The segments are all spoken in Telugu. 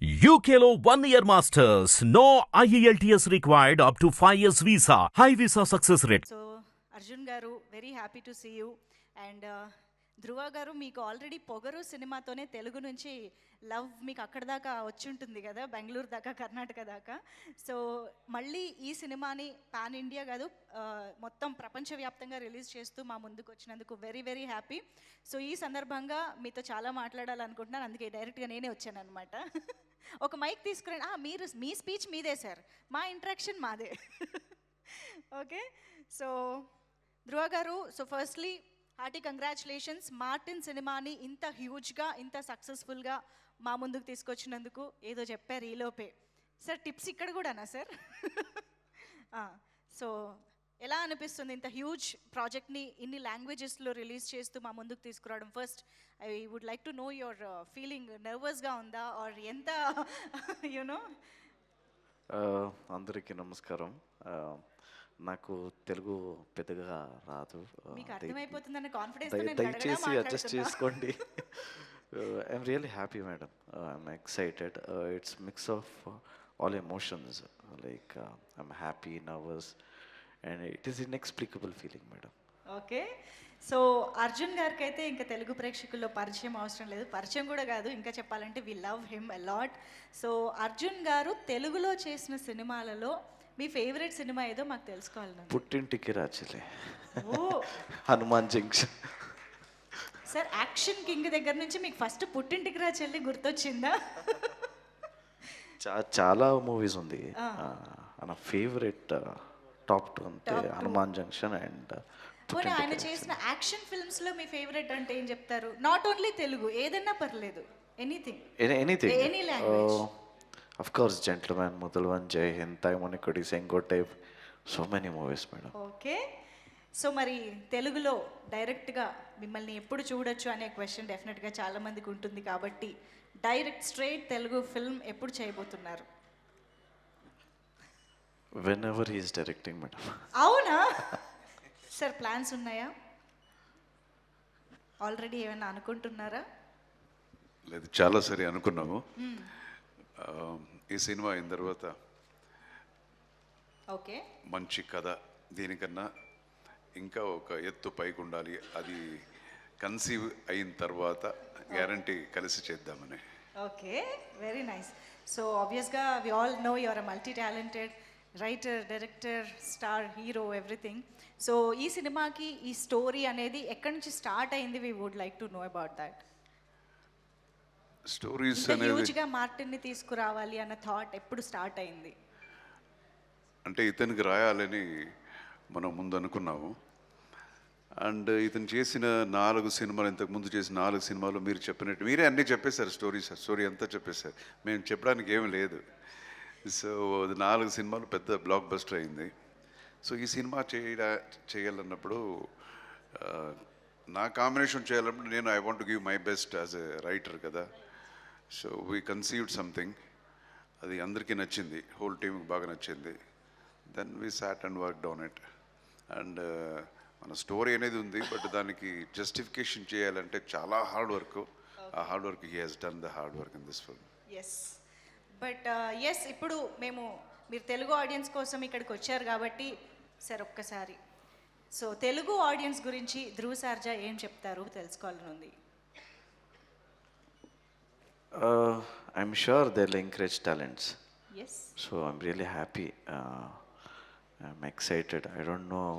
UKLO 1 year masters. No IELTS required up to 5 years visa. High visa success rate. So Arjun garu very happy to see you. And Dhruva garu, మీకు ఆల్రెడీ పొగరు సినిమాతోనే తెలుగు నుంచి లవ్ మీకు అక్కడ దాకా వచ్చి ఉంటుంది కదా, బెంగళూరు దాకా, కర్ణాటక దాకా. సో మళ్ళీ ఈ సినిమాని పాన్ ఇండియా కాదు, మొత్తం ప్రపంచవ్యాప్తంగా రిలీజ్ చేస్తూ మా ముందుకు వచ్చినందుకు వెరీ వెరీ హ్యాపీ. సో ఈ సందర్భంగా మీతో చాలా మాట్లాడాలనుకుంటున్నాను, అందుకే డైరెక్ట్గా నేనే వచ్చాను అనమాట. ఒక మైక్ తీసుకురండి. మీరు మీ స్పీచ్ మీదే సార్, మా ఇంట్రాక్షన్ మాదే. ఓకే. సో ధృవ గారు, so firstly hearty congratulations. Martin సినిమాని ఇంత హ్యూజ్గా, ఇంత సక్సెస్ఫుల్గా మా ముందుకు తీసుకొచ్చినందుకు. ఏదో చెప్పారు ఈలోపే సార్, టిప్స్ ఇక్కడ కూడానా సార్? సో ఎలా అనిపిస్తుంది ఇంత హ్యూజ్ ప్రాజెక్ట్ని ఇన్ని లాంగ్వేజెస్లో రిలీజ్ చేస్తూ మా ముందుకు తీసుకురావడం? First I would like to know your feeling. నర్వస్గా ఉందా ఆర్ ఎంత? యూనో. అందరికీ నమస్కారం. నాకు తెలుగు పెద్దగా రాదు, మీకు అర్థమైపోతుందన్న కాన్ఫిడెన్స్ దయచేసి అడ్జస్ట్ చేసుకోండి. I'm really happy madam, I'm excited. It's mix of all emotions, like I'm happy, nervous, and it is inexplicable feeling madam. Okay. So Arjun గారికి అయితే ఇంకా తెలుగు ప్రేక్షకుల్లో పరిచయం అవసరం లేదు, పరిచయం కూడా కాదు, ఇంకా చెప్పాలంటే we love him a lot. So Arjun గారు తెలుగులో చేసిన సినిమాలలో మీ ఫేవరెట్ సినిమా ఏదో మాకు తెలుసుకోవాలి. పుట్టింటికి రాచలే, ఓ Hanuman Junction. Sir, action king దగ్గర నుంచి మీకు ఫస్ట్ పుట్టింటికి రా చెల్లి గుర్తొచ్చిందా? చాలా మూవీస్ ఉంది. నా ఫేవరెట్ టాప్ 2 అంటే హనుమాన్ జంక్షన్ అండ్ ఆయన చేసిన యాక్షన్ ఫిల్మ్స్ లో మీ ఫేవరెట్ అంటే ఏం చెప్తారు? నాట్ ఓన్లీ తెలుగు, ఏదన్నా పర్లేదు, anything. Any language. Of course, Gentleman, Mudalwan, Jai Hind, Taimonekudi, Sengotai, so many movies, madam. Okay. So మరి తెలుగులో డైరెక్ట్గా మిమ్మల్ని ఎప్పుడు చూడొచ్చు అనే క్వశ్చన్ డెఫినెట్గా చాలా మందికి ఉంటుంది, కాబట్టి డైరెక్ట్ స్ట్రైట్ తెలుగు ఫిల్మ్ ఎప్పుడు చేయబోతున్నారు? Whenever he is directing, madam. అవునా సార్? ప్లాన్స్ ఉన్నాయా? ఆల్రెడీ ఏమైనా అనుకుంటున్నారా? లేదు, చాలా సరే అనుకున్నాము. ఈ సినిమా అయిన తర్వాత ఓకే, మంచి కథ, దీనికన్నా ఇంకా ఒక ఎత్తు పైకి ఉండాలి, అది కన్సీవ్ అయిన తర్వాత గ్యారంటీ కలిసి చేద్దామని. Okay, very nice. సో ఆబ్వియస్గా we all know you are a multi talented writer, director, star, hero, everything. So ఈ సినిమాకి ఈ స్టోరీ అనేది ఎక్కడి నుంచి స్టార్ట్ అయింది? We would like to know about that. Stories అనేది హ్యూజ్గా మార్టిన్ని తీసుకురావాలి అన్న థాట్ ఎప్పుడు స్టార్ట్ అయింది? అంటే ఇతనికి రాయాలని మనం ముందు అనుకున్నాము. అండ్ ఇతను చేసిన 4 సినిమాలు, ఇంతకుముందు చేసిన 4 సినిమాలు మీరు చెప్పినట్టు మీరే అన్నీ చెప్పేశారు. స్టోరీ అంతా చెప్పేశారు, మేము చెప్పడానికి ఏమి లేదు. సో 4 సినిమాలు పెద్ద బ్లాక్ బస్టర్ అయింది. సో ఈ సినిమా చేయాలన్నప్పుడు, నా కాంబినేషన్ చేయాలన్నప్పుడు నేను I want give my best as a writer కదా. సో వీ కన్సీవ్డ్ సంథింగ్, అది అందరికీ నచ్చింది, హోల్ టీమ్కి బాగా నచ్చింది. Then we sat and work down it. And మన స్టోరీ అనేది ఉంది, బట్ దానికి జస్టిఫికేషన్ చేయాలంటే చాలా హార్డ్ వర్క్. ఆ hard work he has done the hard work in this film. Yes, but yes, ఇప్పుడు మీరు తెలుగు ఆడియన్స్ కోసం ఇక్కడికి వచ్చారు కాబట్టి సార్ ఒక్కసారి సో తెలుగు ఆడియన్స్ గురించి ధ్రువ్ సార్జా ఏం చెప్తారు తెలుసుకోవాలని ఉంది. I'm sure they'll encourage talents. Yes. So I'm really happy. I'm excited. I don't know.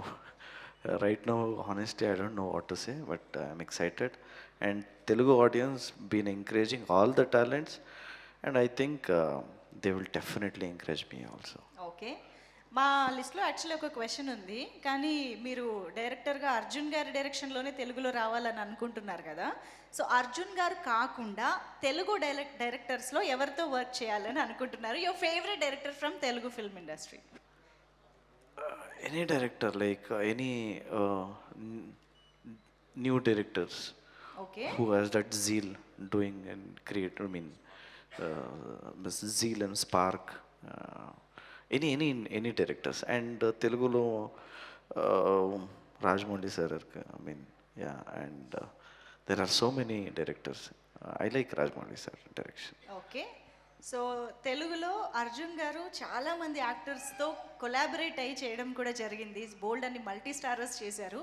Right now, honestly, I don't know what to say, but I'm excited. And Telugu audience been encouraging all the talents, and I think they will definitely encourage me also. Okay. మా లిస్ట్లో యాక్చువల్లీ ఒక క్వశ్చన్ ఉంది, కానీ మీరు డైరెక్టర్గా అర్జున్ గారి డైరెక్షన్లోనే తెలుగులో రావాలని అనుకుంటున్నారు కదా. సో అర్జున్ గారు కాకుండా తెలుగు డైరెక్టర్స్లో ఎవరితో వర్క్ చేయాలని అనుకుంటున్నారు? Your favourite director from Telugu film industry? Any director, like any new directors. Okay. Who has that zeal doing and create, I mean, zeal and spark. Any directors. And Telugulo, Rajmouli sir, I mean, yeah, and there are so many directors. I like Rajmouli sir direction. Okay. So తెలుగులో అర్జున్ గారు చాలా మంది యాక్టర్స్తో కొలాబరేట్ అయ్యి చేయడం కూడా జరిగింది. బోల్డ్ అని మల్టీ స్టారర్స్ చేశారు.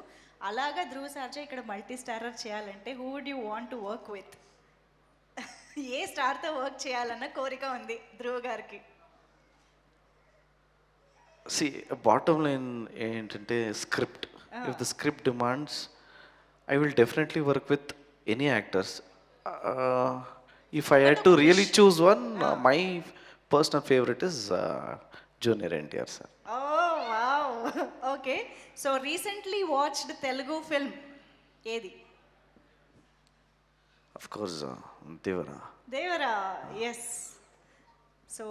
అలాగా ధ్రువ సార్జా ఇక్కడ మల్టీ స్టారర్ చేయాలంటే who would you want to work with? ఏ స్టార్తో వర్క్ చేయాలన్న కోరిక ఉంది ధ్రువ గారికి. బాటమ్ లైన్ ఏంటంటే script. If the script demands I will definitely work with any actors. If I had to really choose one, my personal favourite is junior NTR sir. Oh wow, okay. So recently watched Telugu film ఏది? Of course Devara. Devara, yes. So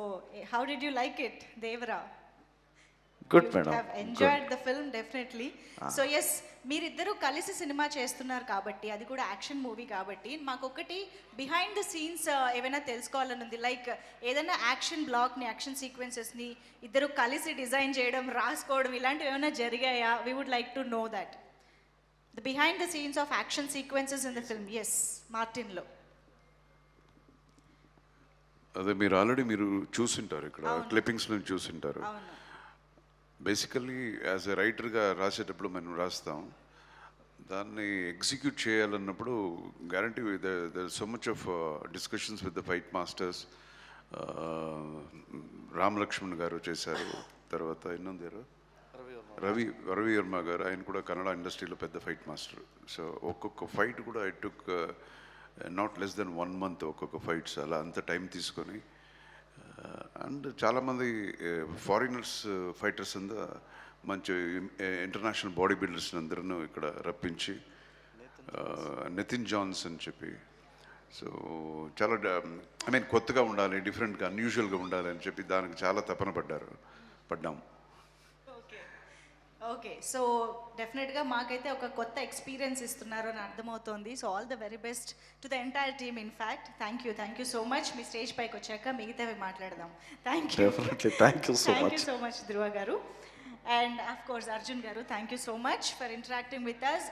how did you like it, Devara? Good madam. have enjoyed the film definitely. So yes, మీరిద్దరూ కలిసి సినిమా చేస్తున్నారు కాబట్టి, అది కూడా యాక్షన్ మూవీ కాబట్టి, మాకు ఒకటి బిహైండ్ ద సీన్స్ ఏమైనా తెలుసుకోవాలని ఉంది. లైక్ ఏదైనా యాక్షన్ బ్లాక్ని, యాక్షన్ సీక్వెన్సెస్ని ఇద్దరు కలిసి డిజైన్ చేయడం, రాసుకోవడం ఇలాంటివి ఏమైనా జరిగాయా? We would like to know that, the behind the scenes of action sequences in the film. Yes, మార్టిన్లో. అదే మీరు ఆల్రెడీ చూసింటారు, ఇక్కడ క్లిప్పింగ్స్లో చూసింటారు. అవును. బేసికల్లీ యాజ్ ఎ రైటర్గా రాసేటప్పుడు మనం రాస్తాం, దాన్ని ఎగ్జిక్యూట్ చేయాలన్నప్పుడు guarantee there so much of discussions with the fight masters. Ram Lakshman garu చేశారు, తర్వాత ఇన్నొందారు రవి వర్మ గారు, ఆయన కూడా కన్నడ ఇండస్ట్రీలో పెద్ద ఫైట్ మాస్టర్. సో ఒక్కొక్క ఫైట్ కూడా I took not less than 1 month ఒక్కొక్క ఫైట్స్, అలా అంత టైం తీసుకొని. అండ్ చాలామంది ఫారినర్స్ ఫైటర్స్ అంతా మంచి ఇంటర్నేషనల్ బాడీ బిల్డర్స్ అందరూ ఇక్కడ రప్పించి, నితిన్ జాన్స్ అని చెప్పి, సో చాలా ఐ మీన్ కొత్తగా ఉండాలి, డిఫరెంట్గా, అన్యూజువల్గా ఉండాలి అని చెప్పి దానికి చాలా తపన పడ్డాం. ఓకే, సో డెఫినెట్గా మాకైతే ఒక కొత్త ఎక్స్పీరియన్స్ ఇస్తున్నారు అని అర్థమవుతోంది. So all the very best to the entire team. In fact thank you so much. మీ స్టేజ్ పైకి వచ్చాక మిగతావి మాట్లాడదాం. Thank you so much Dhruva గారు. అండ్ ఆఫ్ కోర్స్ అర్జున్ గారు, thank you so much for interacting with us.